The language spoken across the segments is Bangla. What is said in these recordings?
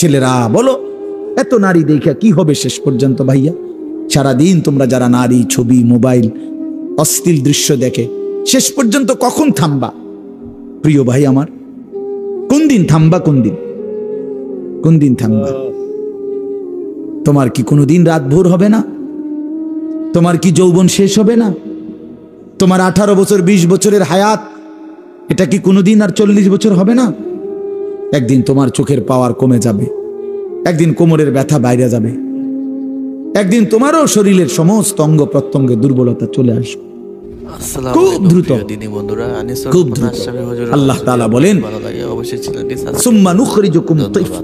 ছেলেরা বলো, এত নারী দেখা কি হবে শেষ পর্যন্ত ভাইয়া? সারাদিন তোমরা যারা নারী ছবি মোবাইল অশ্লীল দৃশ্য দেখে, শেষ পর্যন্ত কখন থামবা প্রিয় ভাই আমার? কোন দিন থামবা? কোন দিন থামবা? তোমার কি কোনোদিন রাত ভোর হবে না? তোমার কি যৌবন শেষ হবে না? তোমার 18 বছর 20 বছরের হায়াত, এটা কি কোনোদিন আর 40 বছর হবে না? একদিন তোমার চোখের পাওয়ার কমে যাবে, একদিন কোমরের ব্যথা বাইরে যাবে, একদিন তোমারও শরীরের সমস্ত অঙ্গ প্রত্যঙ্গে দুর্বলতা চলে আসবে। খুব দ্রুত, খুব দ্রুত। আল্লাহ তাআলা বলেন, সুম্মা নুখরিজুকুম তিফলা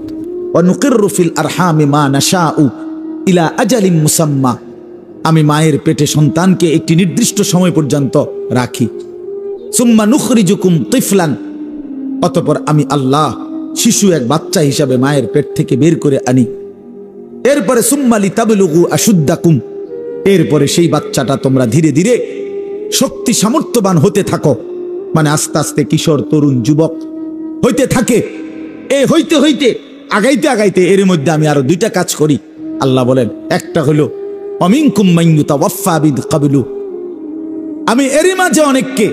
ওয়া নুকিররু ফিল আরহামি মা নাশাউ ইলা আজালিন মুসাম্মা। আমি মায়ের পেটে সন্তানকে একটি নির্দিষ্ট সময় পর্যন্ত রাখি। সুম্মা নুখরিজুকুম তিফলান, অতঃপর আমি আল্লাহ শিশু এক বাচ্চা হিসাবে মায়ের পেট থেকে বের করে আনি। এরপরে সুম্মা লিতাবলুগু আশুদ্দাকুম, এরপরে সেই বাচ্চাটা তোমরা ধীরে ধীরে শক্তি সামর্থ্যবান হতে থাকো, মানে আস্তে আস্তে কিশোর তরুণ যুবক হইতে থাকে। হইতে হইতে আগাইতে আগাইতে এর মধ্যে আমি আরো 2টা কাজ করি। আল্লাহ বলেন, একটা হলো অমিনকুম মান ইউতাওয়াফা বিদ ক্বাবলু, আমি এর মাঝে অনেককে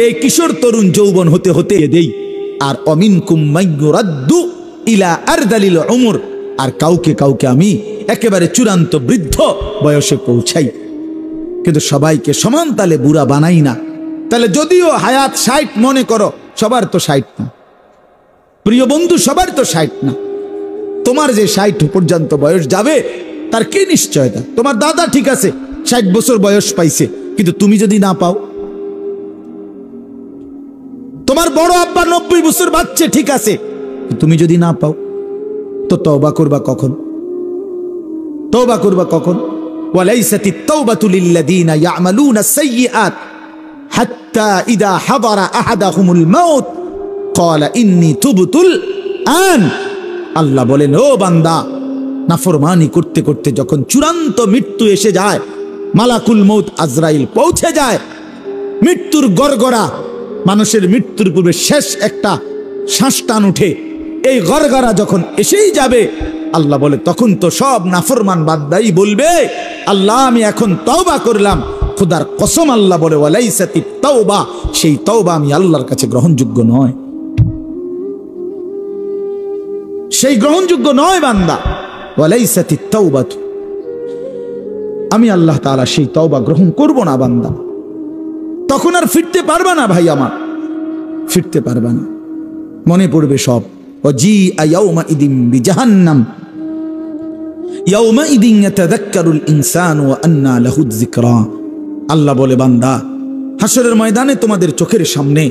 এই কিশোর তরুণ যৌবন হতে হতে দেই। আর অমিনকুম মান ইউরাদ্দু ইলা আরদালিল উমর, আর কাউকে কাউকে আমি একেবারে চূড়ান্ত বৃদ্ধ বয়সে পৌঁছাই। কিন্তু সবাইকে সমান তালে বুড়া বানাই না। তাহলে যদিও হায়াত 60 মনে করো, সবার তো 60 না প্রিয় বন্ধু, সবার তো 60 না। তোমার যে 60 পর্যন্ত বয়স যাবে তার কি নিশ্চয়তা? তোমার দাদা ঠিক আছে 60 বছর বয়স পাইছে, কিন্তু তুমি যদি না পাও। তোমার বড় আব্বা 90 বছর বাচ্চা ঠিক আছে, তুমি যদি না পাও, তো তওবা করবা কখন? তওবা করবা কখন? ওয়ালাইসাতিত তাওবাতু লিল্লাযিনা ইয়ামালুনা আস-সাইয়্যাত হাত্তা ইযা হাদারা আহাদাহুমুল মাউত ক্বালা ইন্নী তুবতুল আন। আল্লাহ বলেন, ও বান্দা, নাফরমানি করতে করতে যখন চূড়ান্ত মৃত্যু এসে যায়, মালাকুল মউত আজরাইল পৌঁছে যায়, মৃত্যুর গড়গড়া, মানুষের মৃত্যুর পূর্বে শেষ একটা শ্বাস টান উঠে, এই গড়গড়া যখন এসেই যাবে, আল্লাহ বলে তখন তো সব নাফরমান বান্দাই বলবে, আল্লাহ আমি এখন তওবা করলাম। খোদার কসম আল্লাহ বলে, ওয়ালাইসাতিত তাওবা, সেই তওবা আমি আল্লাহর কাছে গ্রহণযোগ্য নয়, সেই গ্রহণযোগ্য নয় বান্দা। ওয়ালাইসাতিত তাওবাতু, আমি আল্লাহ তাআলা সেই তওবা গ্রহণ করব না বান্দা। তখন আর ফিরতে পারবা না ভাই আমার, ফিরতে পারবা না, মনে পড়বে সব। ওয়াজিআ ইয়াউমাইদিন বিজাহান্নাম ইয়াউমাইদিন ইয়াতাযাক্কারুল ইনসানু ওয়া আন্না লাহুয যিকরা। আল্লাহ বলে, বান্দা, হাসরের ময়দানে তোমাদের চোখের সামনে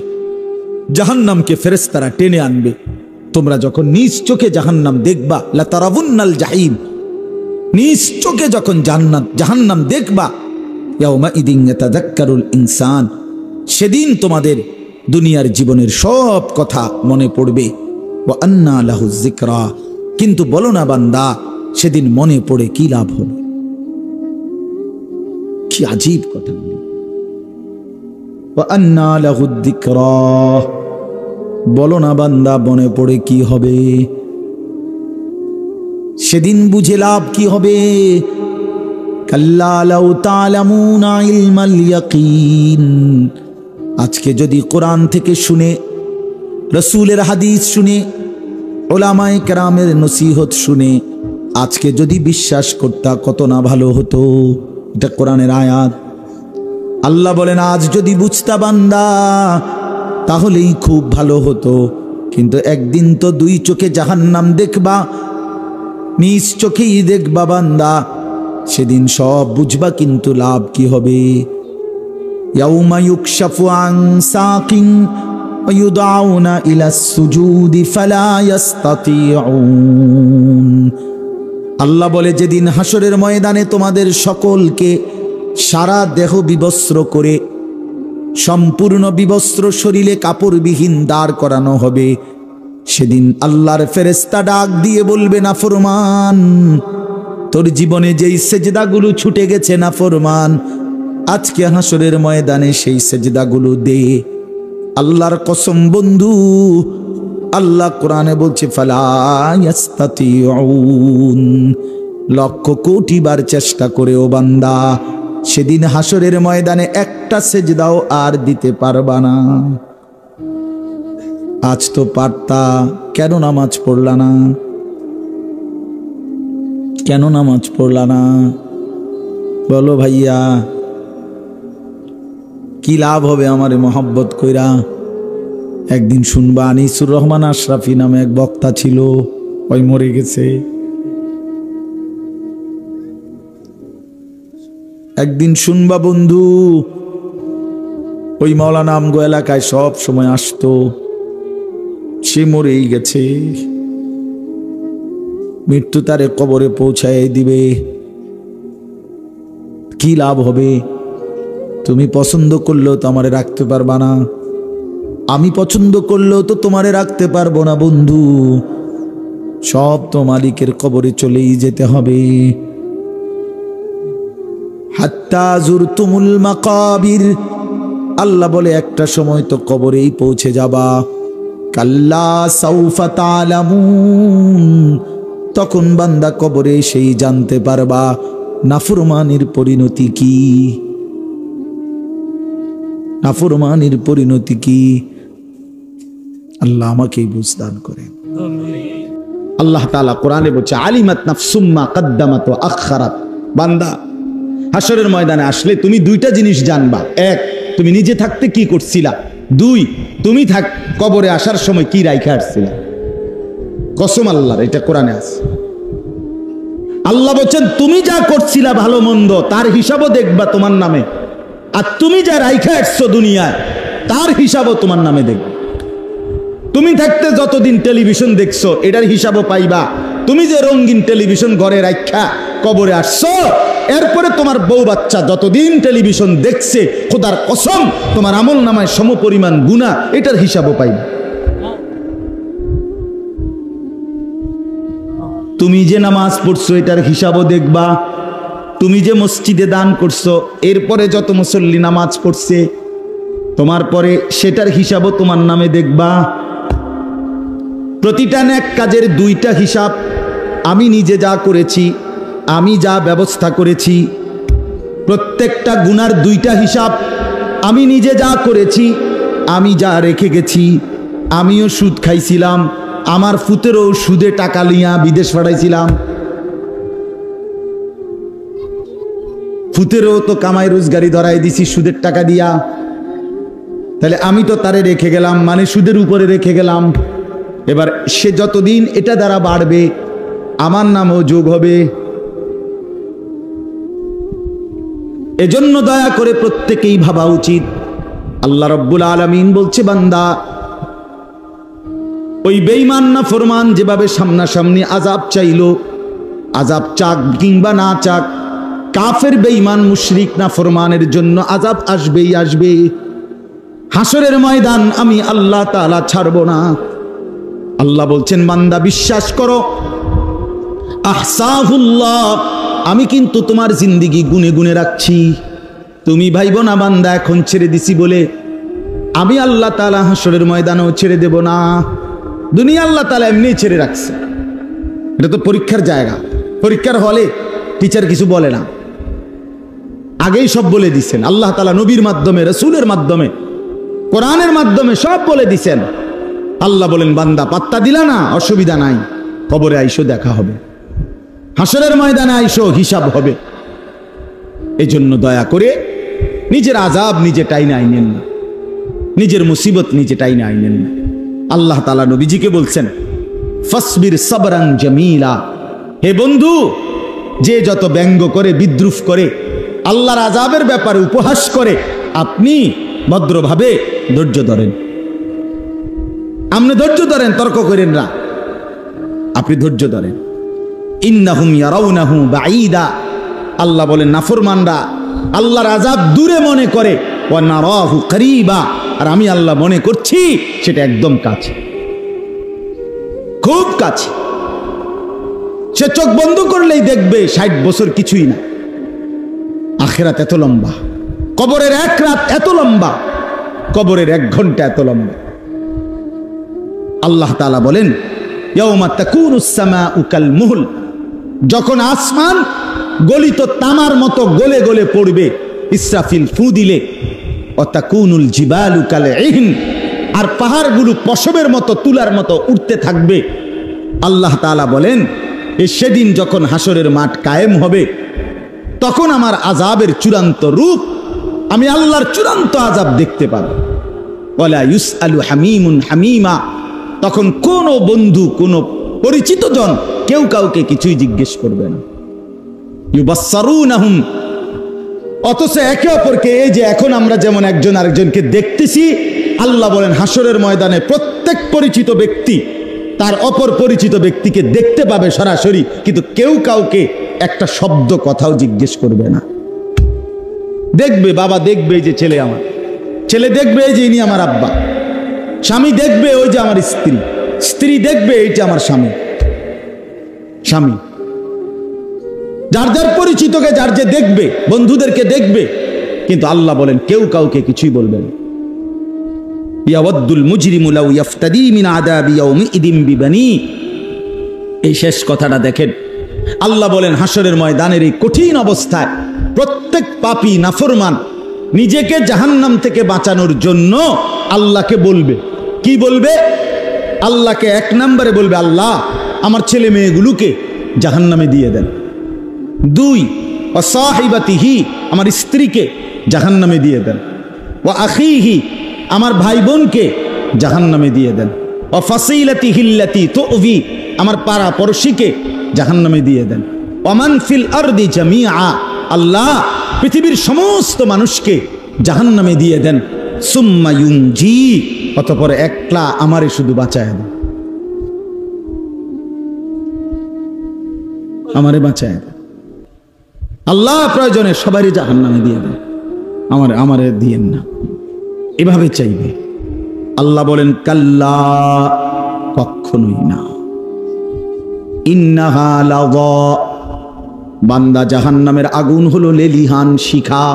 জাহান্নামকে ফেরেশতারা টেনে আনবে। তোমরা যখন নিজ চোখে জাহান্নাম দেখবা, লা তারাবুন্নাল জাহিম, নিজ চোখে যখন জাহান্নাম দেখবা, ইয়াউমাইদিন ইয়াতাযাক্কারুল ইনসান, সেদিন তোমাদের দুনিয়ার জীবনের সব কথা মনে পড়বে। ওয়া আন্না লাহু যিকরা, কিন্তু বলো না বান্দা, সেদিন মনে পড়ে কি লাভ হবে? কি আজীব কথা! ওয়া আন্না লাহু যিকরা, বলো না বান্দা, মনে পড়ে কি হবে? সেদিন বুঝে লাভ কি হবে? কাল্লা লাউ তা'লামুনা ইলমাল ইয়াকিন, আজকে যদি কোরআন থেকে শুনে, রসুলের হাদিস শুনে, উলামায়ে কেরামের নসিহত শুনে আজকে যদি বিশ্বাস করতা, কত না ভালো হতো। এটা কোরআনের আয়াত। আল্লাহ বলেন, আজ যদি বুঝতা বান্দা, তাহলেই খুব ভালো হতো। কিন্তু একদিন তো 2 চোখে জাহান্নাম দেখবা, নিজ চোখেই দেখবা বান্দা, সেদিন সব বুঝবা, কিন্তু লাভ কি হবে? ইয়াউমা ইউকশাফু আন সাকিন ওয়া ইউদআউনা ইলাস সুজুদি ফালা ইস্তাতিউন। আল্লাহ বলে, যেদিন হাসরের ময়দানে তোমাদের সকলকে সারা দেহ বিবস্ত্র করে, সম্পূর্ণ বিবস্ত্র শরীরে কাপড়বিহীন দাঁড় করানো হবে, সেদিন আল্লাহর ফেরেশতা ডাক দিয়ে বলবে, নাফরমান, তোর জীবনে যেই সেজদাগুলো ছুটে গেছে নাফরমান, আজকে হাসরের ময়দানে সেই সেজদাগুলো দে। আল্লাহর কসম বন্ধু, আল্লাহ কোরআনে বলছে ফালা ইয়াস্তাতিউন, লক্ষ কোটি বার চেষ্টা করেও বান্দা সেদিন হাসরের ময়দানে একটা সেজদাও আর দিতে পারবা না। আজ তো পারতা, কেন নামাজ পড়লা না? কেন নামাজ পড়লা না বলো ভাইয়া? কি লাভ হবে আমারে মহব্বত কইরা? একদিন শুনবা আনিসুর রহমান আশরাফি নামে এক বক্তা ছিল, ওই মরে গেছে। একদিন শুনবা বন্ধু, ওই মাওলানা আমগো এলাকায় সব সময় আসতো, সে মরেই গেছে। মৃত্যু তারে কবরে পৌঁছায় দিবে। কি লাভ হবে? তুমি পছন্দ করলেও তো আমারে রাখতে পারবা না, আমি পছন্দ করলেও তো তোমারে রাখতে পারবো না বন্ধু। সব তো মালিকের কবরে চলেই যেতে হবে। হাত্তা জুরতুমুল মাকাবির, আল্লাহ বলে একটা সময় তো কবরেই পৌঁছে যাবা। কাল্লা সাউফা তা'লামুন, তখন বান্দা কবরে সেই জানতে পারবা নাফরমানির পরিণতি কি। নাফরমানির পরিণতি কি? আল্লাহ আমাকেই বুঝদান করেন। আল্লাহ তাআলা কোরআনে বলছে আলিমাত নাফসুম মা কদ্দামাত ওয়া আখখারাত। বান্দা হাসরের ময়দানে আসলে তুমি দুইটা জিনিস জানবা। এক, তুমি নিজে থাকতে কি করছিলা। দুই, তুমি কবরে আসার সময় কি রাইখা আসছিলা। কসম আল্লাহর, এটা কোরআনে আছে। আল্লাহ বলছেন তুমি যা করছিলা ভালো মন্দ তার হিসাবও দেখবা তোমার নামে, আর তুমি যা রাইখা আসছো দুনিয়ায় তার হিসাবও তোমার নামে দেখবে। তুমি থাকতে যতদিন টেলিভিশন দেখছো এটার হিসাবও পাইবা। তুমি যে রঙিন টেলিভিশন ঘরে রাখা কবরে আসছো, এরপরে তোমার বউ বাচ্চা যতদিন টেলিভিশন দেখছে, খোদার কসম তোমার আমল নামায় সমপরিমাণ গুনাহ, এটার হিসাবও পাইবা। তুমি যে নামাজ পড়ছো এটার হিসাবও দেখবা। তুমি যে মসজিদে দান করছো, এরপরে যত মুসল্লি নামাজ পড়ছে তোমার পরে, সেটার হিসাবও তোমার নামে দেখবা। প্রতিটা নেক কাজের দুইটা হিসাব। আমি নিজে যা করেছি, আমি যা ব্যবস্থা করেছি, প্রত্যেকটা গুনার দুইটা হিসাব। আমি নিজে যা করেছি, আমি যা রেখে গেছি। আমিও সুদ খাইছিলাম, আমার ফুতেরও সুদে টাকা লিয়া বিদেশ পাঠাইছিলাম। ফুতেরও তো কামাই রোজগারি ধরাই দিছি সুদের টাকা দিয়া। তাহলে আমি তো তারে রেখে গেলাম, মানে সুদের উপরে রেখে গেলাম। এবার সে যতদিন এটা দ্বারা বাড়বে আমার নামও যোগ হবে। এজন্য দয়া করে প্রত্যেকেই ভাবা উচিত। আল্লাহ রাব্বুল আলামিন বলছে বান্দা, ওই বেঈমান না ফরমান যেভাবে সামনাসামনি আযাব চাইলো, আযাব চাক কিংবা না চাক, কাফের বেঈমান মুশরিক না ফরমানের জন্য আযাব আসবেই আসবে। হাসরের ময়দান আমি আল্লাহ তাআলা ছাড়ব না। আল্লাহ বলছেন বান্দা বিশ্বাস করো, আহসাহুল্লাহ, আমি কিন্তু তোমার জিন্দেগি গুনে গুনে রাখছি। তুমি ভাইব না বান্দা এখন ছেড়ে দিছি বলে আমি আল্লাহ তাআলা হাসরের ময়দানেও ছেড়ে দেব না। দুনিয়া আল্লাহ তাআলা এমনি ছেড়ে রাখছে। এটা তো পরীক্ষার জায়গা। পরীক্ষার হলে টিচার কিছু বলে না, আগেই সব বলে দিচ্ছেন। আল্লাহ তাআলা নবীর মাধ্যমে, রাসূলের মাধ্যমে, কোরআনের মাধ্যমে সব বলে দিচ্ছেন। আল্লাহ বলেন বান্দা পাত্তা দিলা না, অসুবিধা নাই, কবরে আইসো দেখা হবে, হাসরের ময়দানে আইসো হিসাব হবে। এজন্য দয়া করে নিজের আযাব নিজে টাইনে আইনেন না, নিজের মুসিবত নিজে টাইনে আইনেন না। আল্লাহ তাআলা নবীজিকে বলছেন ফাসবির সাবরান জামিলা, হে বন্ধু, যে যত ব্যঙ্গ করে, বিদ্রুপ করে, আল্লাহর আযাবের ব্যাপারে উপহাস করে, আপনি ভদ্রভাবে ধৈর্য ধরেন। আপনি ধৈর্য ধরেন, তর্ক করেন না, আপনি ধৈর্য ধরেন। ইন্নাহুম ইয়ারাউনাহু বাঈদা, আল্লাহ বলেন নাফরমানরা আল্লাহর আযাব দূরে মনে করে, ওয়া নারাহু করিবা, আর আমি আল্লাহ মনে করছি সেটা একদম কাছে, খুব কাছে। সে চোখ বন্ধ করলেই দেখবে 60 বছর কিছুই না। আখিরাত এত লম্বা, কবরের এক রাত এত লম্বা, কবরের 1 ঘন্টা এত লম্বা। আল্লাহ তাআলা বলেন ইয়াউমা তাকুনুস সামাউ কাল মুহল, যখন আসমান গলিত তামার মতো গলে গলে পড়বে, ইসরাফিল ফু দিলে, ওয়া তাকুনুল জিবালু কাল ইহন, আর পাহাড়গুলো পশমের মতো তুলার মতো উঠতে থাকবে। আল্লাহ তাআলা বলেন সেদিন যখন হাসরের মাঠ কায়েম হবে, তখন আমার আযাবের চূড়ান্ত রূপ, আমি আল্লাহর চূড়ান্ত আযাব দেখতে পাবো। ওয়ালা ইউসআলু হামিমুন হামিমা, তখন কোন বন্ধু, কোন পরিচিত জন কেউ কাউকে কিছুই জিজ্ঞেস করবে না। ইউবাসসারুনাহুম, অথচ একে অপরকে, এই যে এখন আমরা যেমন একজন আরেকজনকে দেখতেছি, আল্লাহ বলেন হাসরের ময়দানে প্রত্যেক পরিচিত ব্যক্তি তার অপর পরিচিত ব্যক্তিকে দেখতে পাবে সরাসরি, কিন্তু কেউ কাউকে একটা শব্দ কথাও জিজ্ঞেস করবে না। দেখবে বাবা, দেখবে এই যে ছেলে আমার, ছেলে দেখবে এই যে ইনি আমার আব্বা, স্বামী দেখবে ওই যে আমার স্ত্রী, স্ত্রী দেখবে এই যে আমার স্বামী, স্বামী যার যার পরিচিতকে যার যে দেখবে, বন্ধুদেরকে দেখবে, কিন্তু আল্লাহ বলেন কেউ কাউকে কিছুই বলবে না। ইয়াওয়াদ্দুল মুজরিমু লাউ ইফতাদি মিন আযাবি ইয়াউমিইদিন বিবানি, এই শেষ কথাটা দেখেন। আল্লাহ বলেন হাসরের ময়দানের এই কঠিন অবস্থায় প্রত্যেক পাপী নাফরমান নিজেকে জাহান্নাম থেকে বাঁচানোর জন্য আল্লাহকে বলবে। কি বলবে? আল্লাহকে এক নম্বরে বলবে, আল্লাহ আমার ছেলে মেয়েগুলোকে জাহান্নামে দিয়ে দেন। দুই, ওয়া সাহিবাতিহি, আমার স্ত্রীকে জাহান্নামে দিয়ে দেন। ওয়া আখিহি, আমার ভাই বোনকে জাহান্নামে দিয়ে দেন। ওয়া ফাসিলাতিহি আল্লাতী তু'যি, আমার পাড়া পড়শিকে জাহান্নামে দিয়ে দেন। ওয়া মান ফিল আরদি জামিআ, আল্লাহ পৃথিবীর সমস্ত মানুষকে জাহান্নামে দিয়ে দেন। সুম্মা ইউনজি, অতঃপর একলা আমারে শুধু বাঁচায় দেন, আমারে বাঁচায় দেন। আল্লাহ প্রয়োজনে সবারই জাহান্নামে দিয়ে দেন, আমারে দিয়েন না, এভাবে চাইবে। আল্লাহ বলেন কাল্লা, কখনোই না। ইন্নাহা লাযা, বান্দা জাহান্নামের আগুন হলো লেলিহান শিখা।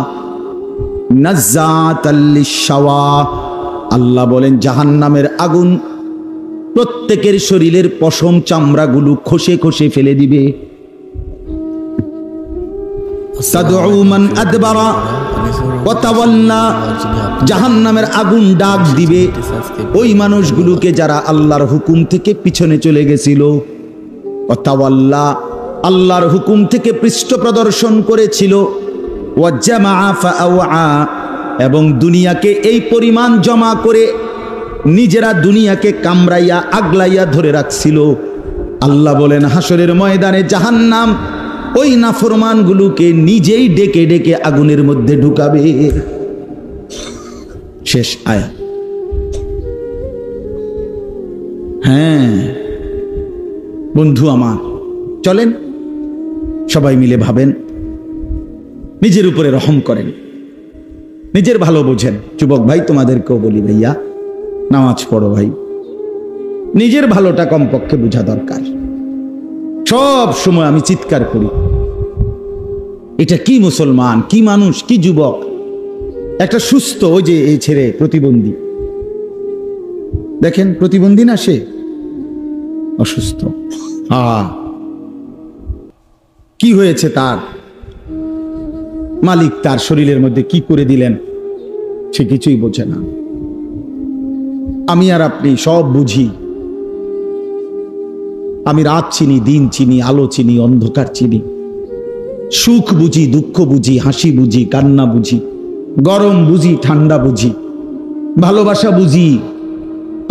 নাজ্জাতাল লিশাওয়া, আল্লাহ বলেন জাহান্নামের আগুন প্রত্যেকের শরীরের পশম চামড়াগুলো খসে খসে ফেলে দিবে। তাদউ মান আদবারা ওয়া তাওয়াল্লা, জাহান্নামের আগুন ডাক দিবে ওই মানুষগুলোকে যারা আল্লাহর হুকুম থেকে পিছনে চলে গেছিল। ওয়া তাওয়াল্লা, আল্লাহর হুকুম থেকে পৃষ্ঠ প্রদর্শন করেছিল। ওয়া জামাআ ফাআওয়া, এবং দুনিয়াকে এই পরিমাণ জমা করে নিজেরা দুনিয়াকে কামড়াইয়া আগলাইয়া ধরে রাখছিল। আল্লাহ বলেন হাসরের ময়দানে জাহান্নাম ওই নাফরমানগুলোকে নিজেই ডেকে ডেকে আগুনের মধ্যে ঢুকাবে। শেষ আয়াত। হ্যাঁ বন্ধু আমার, চলেন সবাই মিলে ভাবেন, নিজের উপরে রহম করেন, নিজের ভালো বোঝেন। যুবক ভাই তোমাদেরকেও বলি, ভাইয়া নামাজ পড়ো ভাই, নিজের ভালোটা কমপক্ষে বোঝা দরকার। সব সময় আমি চিৎকার করি, এটা কি মুসলমান, কি মানুষ, কি যুবক, একটা সুস্থ, ওই যে এই ছেড়ে প্রতিবন্ধী, দেখেন প্রতিবন্ধী না, সে অসুস্থ। কি হয়েছে তার? মালিক তার শরীরের মধ্যে কি করে দিলেন সে কিছুই বোঝে না। আমি আর আপনি সব বুঝি, আমি রাত চিনি, দিন চিনি, আলো চিনি, অন্ধকার চিনি, সুখ বুঝি, দুঃখ বুঝি, হাসি বুঝি, কান্না বুঝি, গরম বুঝি, ঠান্ডা বুঝি, ভালোবাসা বুঝি,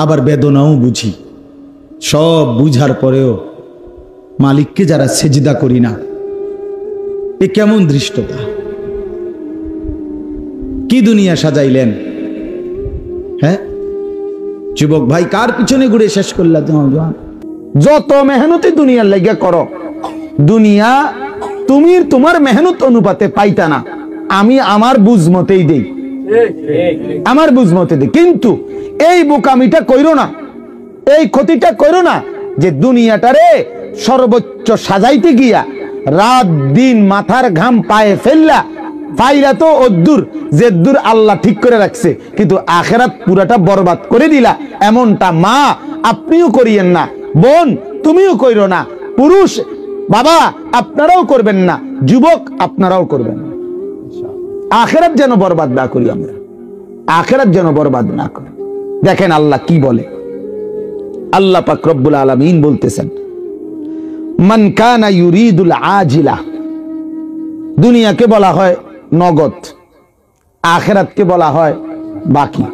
আবার বেদনাও বুঝি। সব বুঝার পরেও মালিককে যারা সেজদা করি না, এ কেমন ধৃষ্টতা! কি দুনিয়া সাজাইলেন! হ্যাঁ যুবক ভাই, কার পিছনে ঘুরে শেষ করলা? যত মেহনতি দুনিয়ার লাগিয়া করো, দুনিয়া তুমি তোমার মেহনত অনুপাতে পাইতা না। আমি আমার বুঝ মতেই দেই, আমার বুঝ মতে দেই, কিন্তু এই বোকামিটা কইরো না, এই ক্ষতিটা কইরো না যে দুনিয়াটারে সর্বোচ্চ সাজাইতে গিয়া রাত দিন মাথার ঘাম পায়ে ফেললা, ফাইলা তো অদ্দুর যেদ্দুর আল্লাহ ঠিক করে রাখছে, কিন্তু আখেরাত পুরাটা বরবাদ করে দিলা এমনটা মা আপনিও করিয়েন না, বোন তুমিও কইরো না, পুরুষ বাবা আপনারাও করবেন না, যুবক আপনারাও করবেন না। আখেরাত যেন বরবাদ না করি আমরা, আখেরাত যেন বরবাদ না করি। দেখেন আল্লাহ কি বলে, আল্লাহ পাক রব্বুল আলামিন বলতেছেন, মান কানা ইউরিদুল আজিলা, দুনিয়াকে বলা হয় নগদ, আখেরাতকে বলা হয় বাকি,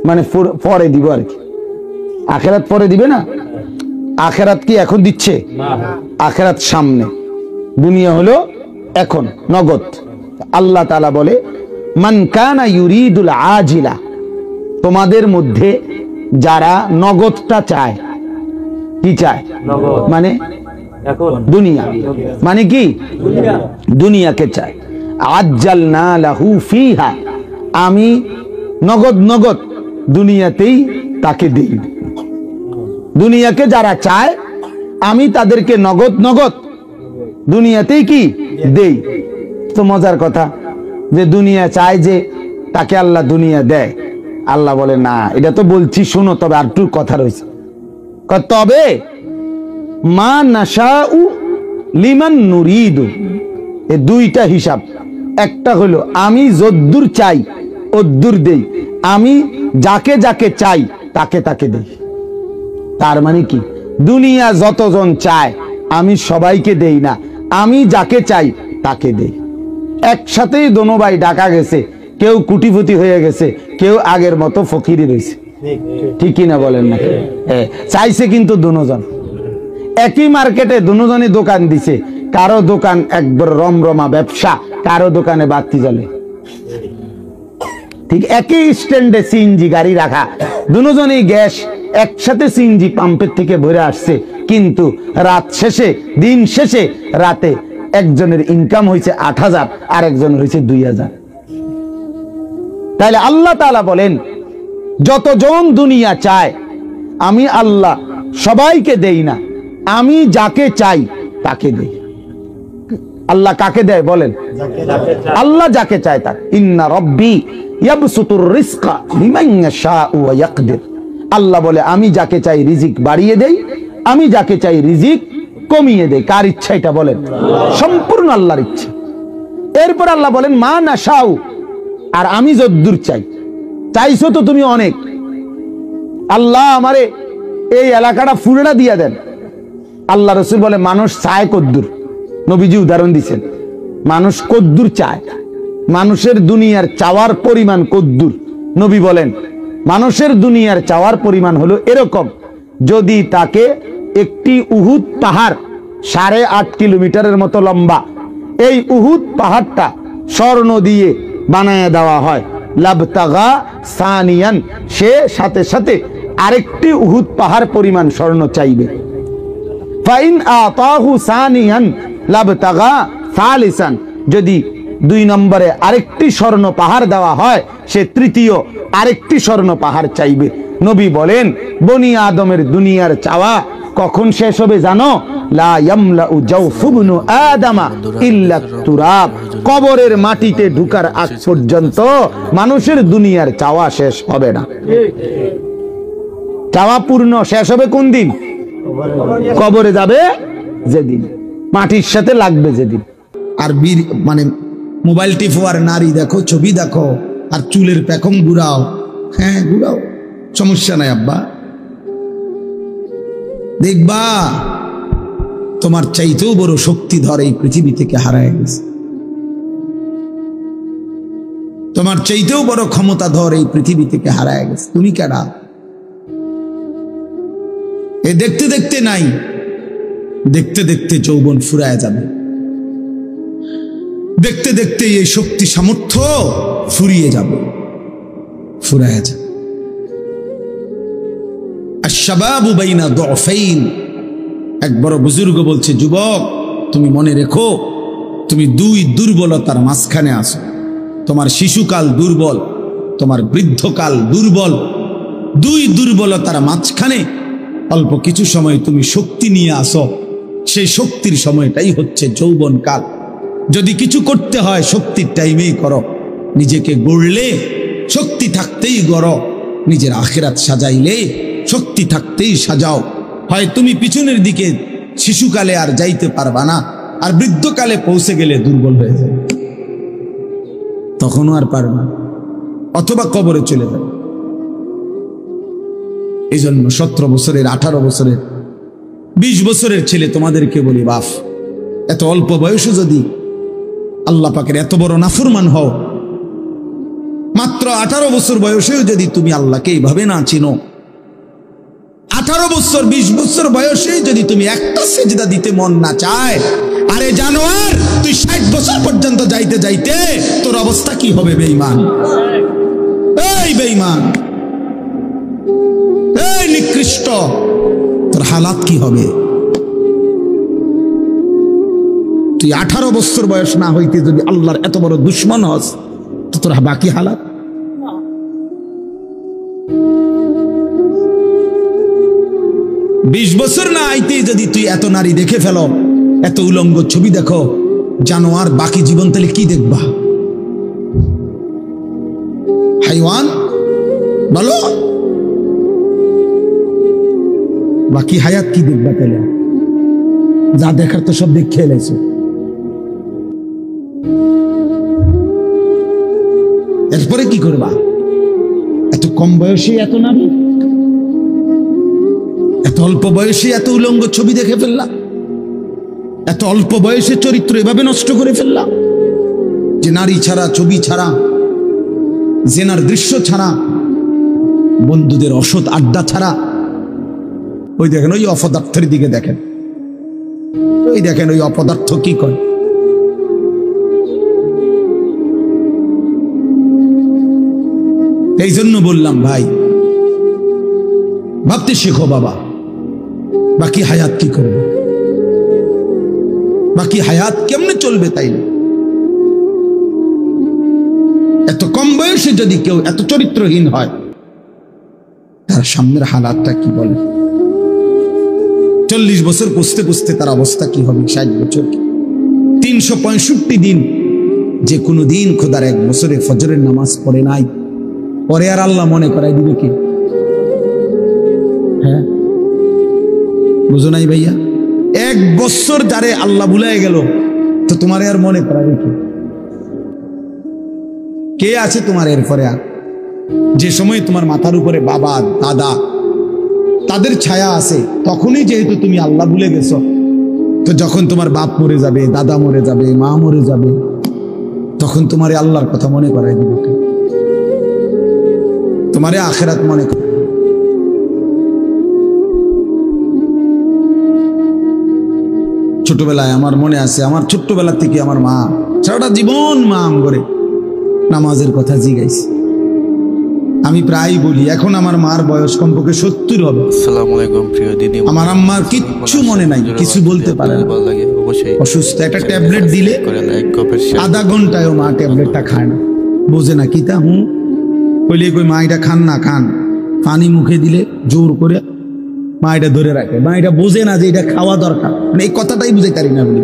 মানে পরে দিব আর কি। আখেরাত পরে দিবে না, আখেরাত কি এখন দিচ্ছে? আখেরাত সামনে, দুনিয়া হলো এখন নগদ। আল্লাহ তাআলা বলে মান কানা ইউরিদুল আজিলা, তোমাদের মধ্যে যারা নগদটা চায়, কি চায়? মানে দুনিয়া, মানে কি দুনিয়াকে চায়। আজ্জালনা লাহু ফিহা, আমি নগদ নগদ দুনিয়াতেই তাকে দেই। দুনিয়াকে যারা চায় আমি তাদেরকে নগদ নগদ দুনিয়াতেই কি দেই। তো মজার কথা যে দুনিয়া চায় যে তাকে আল্লাহ দুনিয়া দেয়। আল্লাহ বলে না, এটা তো বলছি শুনো, তবে আর একটু কথা রয়েছে। তবে মা নাশাউ লিমান নুরিদু, এই দুইটা হিসাব। একটা হলো আমি যদ্দুর চাই অদ্দুর দেই, আমি যাকে যাকে চাই তাকে তাকে দেই। তার মানে কি দুনিয়া যতজন চায় আমি সবাইকে দেই না, আমি যাকে চাই তাকে দেই। একসাথেই দোনো ভাই ডাকা গেছে, কেউ কুটিপুটি হয়ে গেছে, কেউ আগের মতো ফকিরি রয়েছে, ঠিক কিনা বলেন না? চাইছে কিন্তু দুজন, একই মার্কেটে দুজনই দোকান দিছে, কারো দোকান একবার রমরমা ব্যবসা, কারো দোকানে বাতি জ্বলে। ঠিক একই স্ট্যান্ডে সিএনজি গাড়ি রাখা, দুজনই গ্যাস একসাথে সিএনজি পাম্পের থেকে ভরে আসছে, কিন্তু রাত শেষে দিন শেষে রাতে একজনের ইনকাম হয়েছে ৮,০০০ আর একজনের হয়েছে ২,০০০। তাহলে আল্লাহ তাআলা বলেন যতজন দুনিয়া চায় আমি আল্লাহ সবাইকে দেই না, আমি যাকে চাই তাকে দেই। আল্লাহ কাকে দেয় বলেন? আল্লাহ যাকে চায় তাকে। ইন্না রব্বি ইয়াবসুতুর রিজকা লিমান ইয়াশাউ ওয়া ইয়াকদির, আল্লাহ বলে আমি যাকে চাই রিজিক বাড়িয়ে দেই, আমি যাকে চাই রিজিক কমিয়ে দেই। কার ইচ্ছা এটা বলেন? সম্পূর্ণ আল্লাহর ইচ্ছা। এরপর আল্লাহ বলেন মা নাশাউ, আর আমি যদ্দুর চাই। চাইছো তো তুমি অনেক, আল্লাহ আমারে এই এলাকাটা ফুরনা দিয়া দেন। আল্লাহ রাসূল বলে মানুষ চায় কদ্দুর, নবীজি উদাহরণ দিচ্ছেন মানুষ কদ্দুর চায়, মানুষের দুনিয়ার চাওয়ার পরিমাণ কদ্দুর। নবী বলেন মানুষের দুনিয়ার চাওয়ার পরিমাণ হলো এরকম, যদি তাকে একটি উহুদ পাহাড় 8.5 কিলোমিটারের মতো লম্বা, এই উহুদ পাহাড়টা স্বর্ণ দিয়ে বানায় দেওয়া হয়, লাবতাগা সানিয়ান, সে সাথে সাথে আরেকটি উহুদ পাহাড় পরিমাণ স্বর্ণ চাইবে। ফাইন আতাহু সানিয়ান লাবতাগা সালিসান, যদি 2 নম্বরে আরেকটি স্বর্ণ পাহাড় দেওয়া হয়, সে তৃতীয় আরেকটি স্বর্ণ পাহাড় চাইবে। নবী বলেন বনি আদমের দুনিয়ার চাওয়া কখন শেষ হবে জানো? লা ইয়ামলাউ জাওফুবনু আদামা ইল্লা তুরাব, কবরের মাটিতে ঢুকার আগ পর্যন্ত মানুষের দুনিয়ার চাওয়া শেষ হবে না। চাওয়া পূর্ণ শেষ হবে কোন দিন? কবরে যাবে যেদিন, মাটির সাথে লাগবে যেদিন। আর মানে মোবাইল টিপো আর নারী দেখো, ছবি দেখো, আর চুলের পেখম ঘুরাও, হ্যাঁ ঘুরাও, সমস্যা নাই আব্বা, দেখবা তোমার চাইতেও বড় শক্তিধর এই পৃথিবী থেকে হারায় গেছে, তোমার চাইতেও বড় ক্ষমতাধর এই পৃথিবী থেকে হারায় গেছে। তুমি কেডা? এ দেখতে দেখতে নাই, দেখতে দেখতে যৌবন ফুরায় যাবে, দেখতে দেখতে এই শক্তি সামর্থ্য ফুরিয়ে যাবে, ফুরায় যাবে। আশ-শাবাবু বাইনা দুফাইন, এক বড় বুজুর্গ বলছে যুবক তুমি মনে রেখো তুমি 2 দুর্বলতার মাঝখানে আছো। তোমার শিশুকাল দুর্বল, তোমার বৃদ্ধকাল দুর্বল, 2 দুর্বলতার মাঝখানে অল্প কিছু সময় তুমি শক্তি নিয়ে আসো, সেই শক্তির সময়টাই হচ্ছে যৌবনকাল। যদি কিছু করতে হয় শক্তির টাইমেই করো, নিজেকে গড়লে শক্তি থাকতেই গড়ো, নিজের আখিরাত সাজাইলে শক্তি থাকতেই সাজাও। হয় তুমি পিছনের দিকে শিশুকালে আর যাইতে পারবা না, আর বৃদ্ধকালে পৌঁছে গেলে দুর্বল হয়ে যাবে, তখনও আর পারবে না, অথবা কবরে চলে যাবে। এই জন্য 17 বছরের, 18 বছরের, 20 বছরের ছেলে তোমাদেরকে বলি, বাপ, এত অল্প বয়সে যদি আল্লাহ পাকের এত বড় নাফরমান হও, মাত্র 18 বছর বয়সেও যদি তুমি আল্লাহকে এইভাবে না চিনো, 18 বছর 20 বছর বয়সে যদি তুমি একটা সেজদা দিতে মন না চায়, আরে জানোয়ার, তুই 60 বছর পর্যন্ত যাইতে যাইতে তোর অবস্থা কি হবে? বেঈমান, এই বেঈমান, এই নিকৃষ্ট, তোর হালাত কি হবে? তুই 18 বছর বয়স না হইতে যদি আল্লাহর এত বড় দুশ্মন হস, তো তোর বাকি হালাত। 20 বছর না আইতে যদি তুই এত নারী দেখে ফেলো, এত উলঙ্গ ছবি দেখো, জানোয়ার, বাকি জীবন তাহলে কি দেখবা? হাইওয়ান বলো, বাকি হায়াত কি দেখবা? তাহলে যা দেখার তো সব দেখে এলাইছো। এরপরে কি করবা? এত কম বয়সে এত নারী, এত অল্প বয়সে এত উলঙ্গ ছবি দেখে ফেললাম, এত অল্প বয়সে চরিত্র এভাবে নষ্ট করে ফেললাম যে নারী ছাড়া, ছবি ছাড়া, জেনার দৃশ্য ছাড়া, বন্ধুদের অসৎ আড্ডা ছাড়া। ওই দেখেন, ওই অপদার্থের দিকে দেখেন, ওই দেখেন ওই অপদার্থ কি করে। এই জন্য বললাম ভাই, ভাবতে শেখো বাবা, বাকি হায়াত কি করবে, বাকি হায়াত কেমনে চলবে? তাইলে এত কম বয়সে যদি কেউ এত চরিত্রহীন হয়, তার সামনের হালাতটা কি বলে? 40 বছর পুষতে পুষতে তার অবস্থা কি হবে? 60 বছর, 365 দিন, যে কোনো দিন খোদার 1 বছরে ফজরের নামাজ পড়ে নাই, পরে আর আল্লাহ মনে করাই দিবে কি? হ্যাঁ, বুঝো নাই ভাইয়া? 1 বছর যারে আল্লাহ ভুলাই গেল, তো তোমারে আর মনে করাবে কি? কে আছে তোমার এরপরে? আর যে সময় তোমার মাথার উপরে বাবা, দাদা, তাদের ছায়া আছে, তখনই যেহেতু তুমি আল্লাহ ভুলে গেছো, তো যখন তোমার বাপ মরে যাবে, দাদা মরে যাবে, মা মরে যাবে, তখন তোমারে আল্লাহর কথা মনে করাই দিবে কে? তোমারে আখিরাত মনে কর। ছোটবেলায় আমার মনে আছে, আমার ছোট্টবেলা থেকে আমার মা সারাটা জীবন মা আম করে নামাজের কথা জিগাইছে। আমি প্রায় বলি, এখন আমার মার বয়স কমপক্ষে 70 হবে। আসসালামু আলাইকুম প্রিয় দিদি। আমার আম্মার কিচ্ছু মনে নাই, কিছু বলতে পারে না, অসুস্থ। একটা ট্যাবলেট দিলে আধা ঘন্টায়ও মা ট্যাবলেটটা খায় না, বোঝে না কি তা। কইলে কই, মা এটা খান না, খান। পানি মুখে দিলে জোর করে মা এটা ধরে রাখে, মা এটা বোঝে না যে এটা খাওয়া দরকার, মানে এই কথাটাই বুঝে পারি না বলি।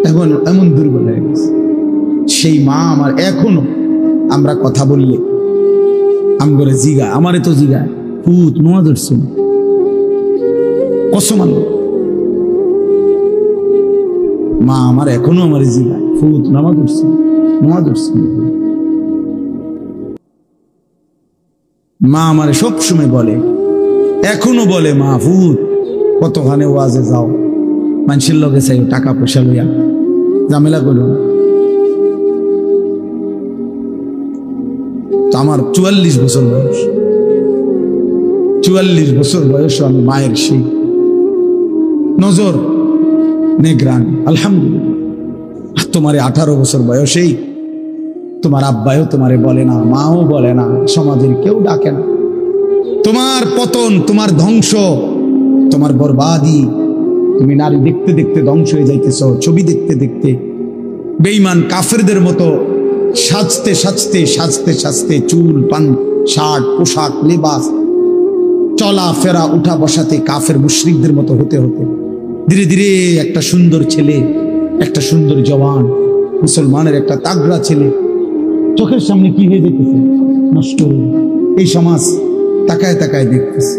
এখন এমন দুর্বল হয়ে গেছে সেই মা আমার। এখনো আমরা কথা বললে আমি করে জিগা, আমারে তো জিগা, পুত নোয়া ধরছে না, কসম আল্লাহ, মা আমার এখনো আমার জিগা, পুত নামা ধরছে, নোয়া ধরছে। মা আমারে সব সময় বলে, এখনো বলে, মা পুত কতখানে ওয়াজে যাও, মানুষের লগে চাই টাকা পয়সা লইয়া ঝামেলা করো। আমার 44 বছর বয়স, 44 বছর বয়স আমি মায়ের সেই নজর নেগ্রান। আলহামদুলিল্লাহ। তোমারে 18 বছর বয়সেই তোমার আব্বাও তোমারে বলে না, মাও বলে না, সমাজের কেউ ডাকে না। তোমার পতন, তোমার ধ্বংস, তোমার বরবাদি, তুমি নারী দেখতে দেখতে ধ্বংস হয়ে যাইতেছ, ছবি দেখতে দেখতে বেঈমান কাফেরদের মতো সাজতে সাজতে সাজতে সাজতে, চুল, পান, শার্ট, পোশাক, লেবাস, চলা ফেরা, উঠা বসাতে কাফের মুশরিকদের মতো হতে হতে ধীরে ধীরে একটা সুন্দর ছেলে, একটা সুন্দর জওয়ান মুসলমানের একটা তাগড়া ছেলে চোখের সামনে কি হয়ে যেতেছে, নষ্ট হয়ে। এই সমাজ তাকায় তাকায় দেখতেছে।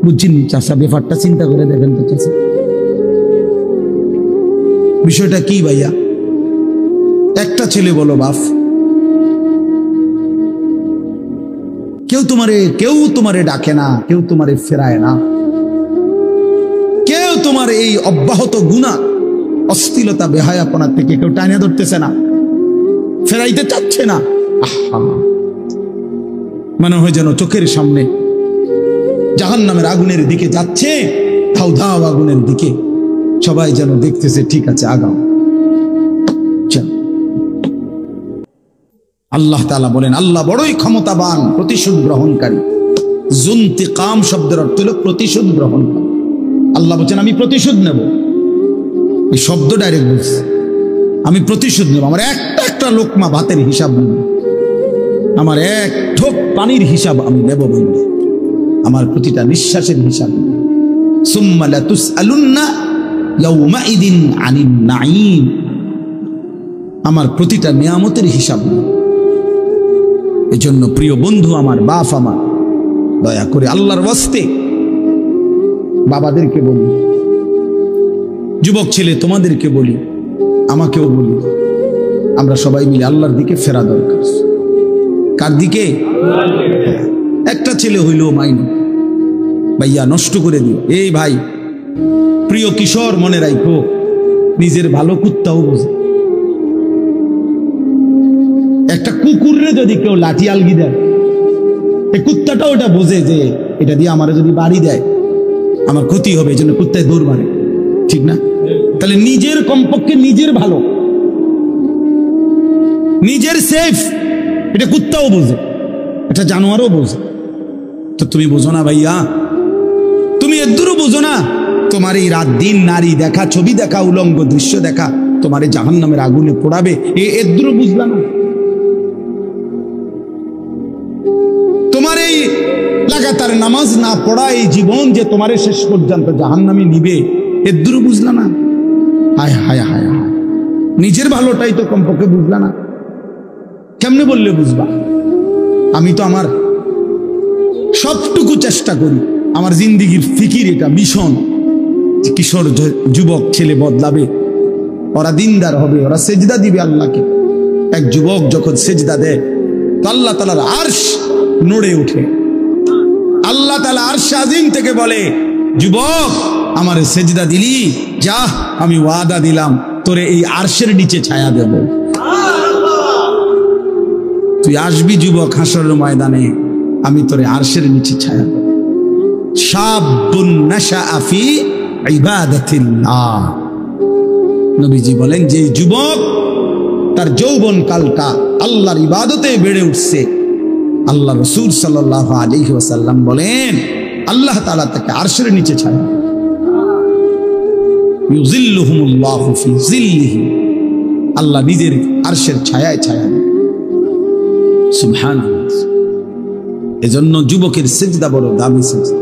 বুঝছেন চাষা, ব্যাপারটা চিন্তা করে দেখেন তো চাষা, বিষয়টা কি ভাইয়া? একটা ছেলে বলো বাপ, কেউ তোমারে ডাকে না, কেউ তোমারে ফেরায় না, কেউ তোমার এই অব্যাহত গুনাহ, অশ্লীলতা, বেহায়াপনা থেকে কেউ টাইনে ধরতেছে না, ফেরাইতে চাচ্ছে না। মনে হয় যেন চোখের সামনে জাহান্নামের আগুনের দিকে যাচ্ছে, ধাও ধাও আগুনের দিকে, সবাই যেন দেখতেছে ঠিক আছে আগাও। আল্লাহ তাআলা বলেন, আল্লাহ বড়ই ক্ষমতাবান, প্রতিশোধ গ্রহণকারী। যুনতিকাম শব্দের অর্থ হলো প্রতিশোধ গ্রহণকারী। আল্লাহ বলছেন আমি প্রতিশোধ নেব। এই শব্দ ডাইরেক্ট বলছে, আমি প্রতিশোধ নেব। আমার একটা লোকমা ভাতের হিসাব নেব, আমার এক ঢোক পানির হিসাব আমি নেব বন্ধু, আমার প্রতিটা নিঃশ্বাসের হিসাব। সুম্মা লাতুসআলুন্না ইয়াউমাইদিন আনিন নাঈম, আমার প্রতিটা নিয়ামতের হিসাব নেব। এজন্য প্রিয় বন্ধু আমার, বাপ আমার, দয়া করে আল্লাহর ওয়াস্তে বাবাদেরকে বলি, যুবক ছেলে তোমাদেরকে বলি, আমাকেও বলি, আমরা সবাই মিলে আল্লাহর দিকে ফেরা দরকার। কার দিকে? একটা ছেলে হইল মাইনে ভাইয়া নষ্ট করে দিও। এই ভাই, প্রিয় কিশোর, মনে রাখো নিজের ভালো কুত্তাও বোঝে। একটা কুকুররে যদি কেউ লাঠি আলগি দেয়, এই কুত্তাটাও ওটা বোঝে যে এটা দিয়ে আমার যদি বাড়ি দেয় আমার ক্ষতি হবে, এই জন্য কুত্তায় দৌড় মারে, ঠিক না? তাহলে নিজের কমপক্ষে নিজের ভালো, নিজের সেফ, এটা কুত্তাও বোঝে, এটা জানোয়ারও বোঝে। তো তুমি বোঝো না ভাইয়া, তুমি এদুরও বোঝো না? তোমার এই রাত দিন নারী দেখা, ছবি দেখা, উলঙ্গ দৃশ্য দেখা তোমার এই জাহান্নামের আগুনে পোড়াবে, এদুরও বুঝলা না? তোমার এই লাগাতার নামাজ না পড়া এই জীবন যে তোমার শেষ পর্যন্ত জাহান্নামে নিবে, এদুরও বুঝলা না? হায় হায় হায় হায়, নিজের ভালোটাই তো কমপক্ষে বুঝলা না। কেমনে বললে বুঝবা? আমি তো আমার সবটুকু চেষ্টা করি, আমার জিন্দিগির ফিকির এটা মিশন, কিশোর যুবক ছেলে বদলাবে, ওরা দিনদার হবে, ওরা সেজদা দিবে আল্লাহকে। এক যুবক যখন সেজদা দেয় তো আল্লাহ তাআলার আরশ নড়ে ওঠে। আল্লাহ তাআলা আরশ আজিম থেকে বলে, যুবক আমার সেজদা দিলি, যা আমি ওয়াদা দিলাম তোরে এই আরশের নিচে ছায়া দেব। তুই আসবি যুবক হাসরের ময়দানে, আমি তোরে আরশের নিচে ছায়া দেব। শাবুন নাশাআ ফি ইবাদাতিল্লাহ, নবীজি বলেন যে যুবক তার যৌবন কালটা আল্লাহর ইবাদতে বেড়ে উঠছে, আল্লাহ রাসূল সাল্লাল্লাহু আলাইহি ওয়াসাল্লাম বলেন আল্লাহ তাআলা তাকে আরশের নিচে ছায়া, ইউযিল্লুহুমুল্লাহু ফি যিল্লিহি, আল্লাহ নিজের আরশের ছায়ায় ছায়া। সুবহানাল্লাহ। এজন্য যুবকের সিজদা বড় দামি সিজদা,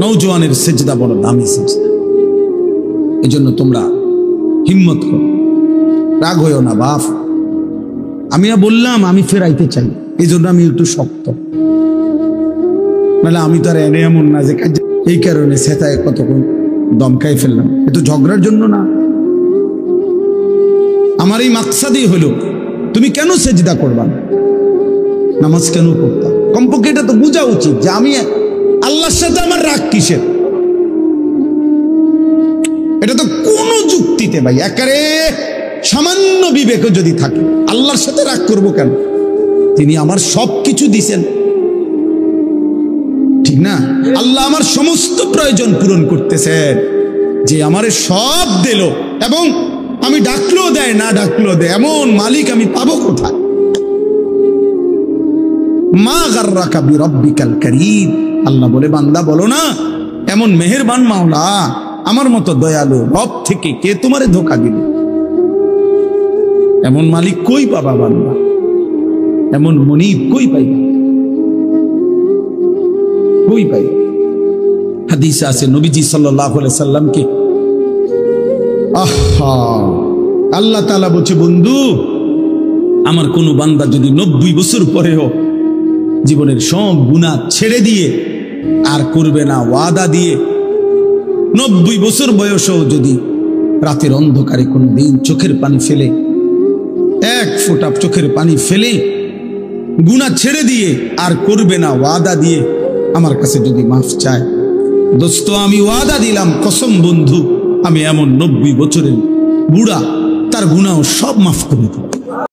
নওজোয়ানের সিজদা বড় দামি সিজদা। এজন্য তোমরা হিম্মত করো, রাগ হইও না বাপ। আমি বললাম আমি ফেরাইতে চাই, এই জন্য আমি একটু শক্ত, নাহলে আমি তো আর এনে এমন না যে এই কারণে সেটায় কতক্ষণ দমকাই ফেললাম। এ তো ঝগড়ার জন্য না, আমার এই মাকসাদই হলো তুমি কেন সেজদা করবা না, নামাজ কেন পড়তা? কমপক্ষে এটা তো বোঝা উচিত যে আমি আল্লাহর সাথে আমার রাগ কিসের। এটা তো কোনো যুক্তিতে ভাই একারে সামান্য বিবেকও যদি থাকে, আল্লাহর সাথে রাগ করব কেন? তিনি আমার সব কিছু দিছেন, ঠিক না? আল্লাহ আমার সমস্ত প্রয়োজন পূরণ করতেছেন, যে আমারে সব দিল এবং আমি ডাকলেও দেয় না ডাকলেও দেয়, এমন মালিক আমি পাবো কোথায়? মা গাররাকা বিরাব্বিকাল কারীম, আল্লাহ বলে বান্দা বলো না এমন মেহেরবান মাওলা আমার মতো দয়ালু রব থেকে কে তোমারে ধোঁকা দিল? এমন মালিক কই পাবা বান্দা, এমন মনিব কই পাইবা, কই পাইবা? হাদিসে আছে নবীজি সাল্লাল্লাহু আলাইহি সাল্লামকে আহা, আল্লাহ তাআলা বলছে, বন্ধু আমার কোনো বান্দা যদি 90 বছর পরেও জীবনের সব গুনাহ ছেড়ে দিয়ে আর করবে না ওয়াদা দিয়ে, 90 বছর বয়সেও যদি রাতের অন্ধকারে কোন দিন চোখের পানি ফেলে, এক ফোঁটা চোখের পানি ফেলে গুনাহ ছেড়ে দিয়ে আর করবে না ওয়াদা দিয়ে আমার কাছে যদি মাফ চায়, দোস্ত আমি ওয়াদা দিলাম, কসম বন্ধু, আমি এমন 90 বছরের বুড়া তার গুনাহ সব মাফ করে দেব।